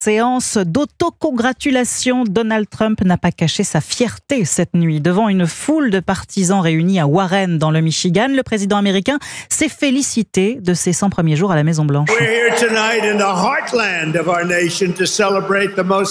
Séance d'autocongratulation. Donald Trump n'a pas caché sa fierté cette nuit. Devant une foule de partisans réunis à Warren, dans le Michigan, le président américain s'est félicité de ses 100 premiers jours à la Maison-Blanche.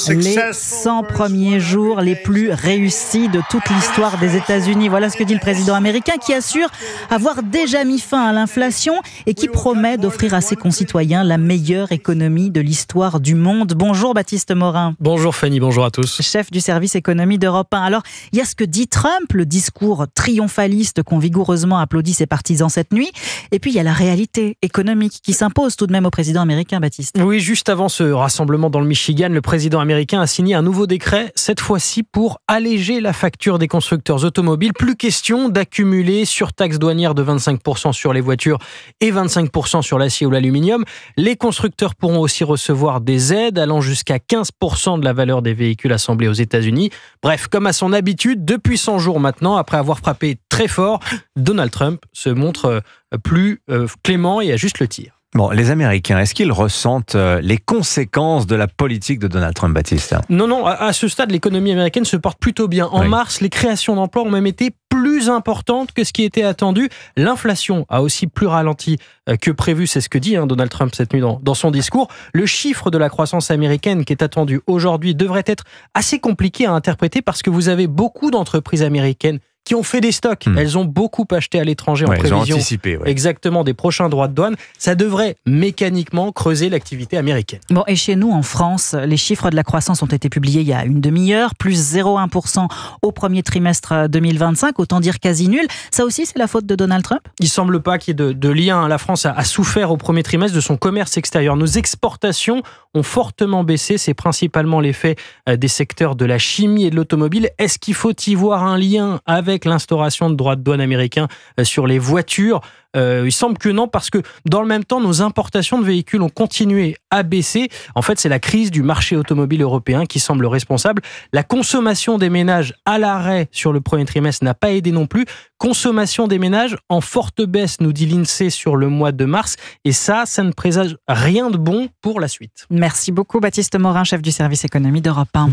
Les 100 premiers jours les plus réussis de toute l'histoire des États-Unis. Voilà ce que dit le président américain, qui assure avoir déjà mis fin à l'inflation et qui promet d'offrir à ses concitoyens la meilleure économie de l'histoire du monde. Bonjour Baptiste Morin. Bonjour Fanny, bonjour à tous. Chef du service économie d'Europe 1. Alors, il y a ce que dit Trump, le discours triomphaliste qu'ont vigoureusement applaudi ses partisans cette nuit. Et puis, il y a la réalité économique qui s'impose tout de même au président américain, Baptiste. Oui, juste avant ce rassemblement dans le Michigan, le président américain a signé un nouveau décret, cette fois-ci pour alléger la facture des constructeurs automobiles. Plus question d'accumuler surtaxe douanière de 25% sur les voitures et 25% sur l'acier ou l'aluminium. Les constructeurs pourront aussi recevoir des aides allant jusqu'à 15% de la valeur des véhicules assemblés aux États-Unis. Bref, comme à son habitude, depuis 100 jours maintenant, après avoir frappé très fort, Donald Trump se montre plus clément et ajuste le tir. Bon, les Américains, est-ce qu'ils ressentent les conséquences de la politique de Donald Trump, Baptiste ? Non, à ce stade, l'économie américaine se porte plutôt bien. En mars, les créations d'emplois ont même été plus importantes que ce qui était attendu. L'inflation a aussi plus ralenti que prévu, c'est ce que dit Donald Trump cette nuit dans son discours. Le chiffre de la croissance américaine qui est attendu aujourd'hui devrait être assez compliqué à interpréter parce que vous avez beaucoup d'entreprises américaines qui ont fait des stocks. Elles ont beaucoup acheté à l'étranger en prévision. Elles ont anticipé, exactement, des prochains droits de douane. Ça devrait mécaniquement creuser l'activité américaine. Bon, et chez nous, en France, les chiffres de la croissance ont été publiés il y a une demi-heure, plus 0,1% au premier trimestre 2025, autant dire quasi nul. Ça aussi, c'est la faute de Donald Trump ? Il semble pas qu'il y ait de lien. La France a souffert au premier trimestre de son commerce extérieur. Nos exportations ont fortement baissé. C'est principalement l'effet des secteurs de la chimie et de l'automobile. Est-ce qu'il faut y voir un lien avec l'instauration de droits de douane américains sur les voitures? Il semble que non, parce que dans le même temps, nos importations de véhicules ont continué à baisser. En fait, c'est la crise du marché automobile européen qui semble responsable. La consommation des ménages à l'arrêt sur le premier trimestre n'a pas aidé non plus. Consommation des ménages en forte baisse, nous dit l'INSEE sur le mois de mars. Et ça ne présage rien de bon pour la suite. Merci beaucoup Baptiste Morin, chef du service économie d'Europe 1.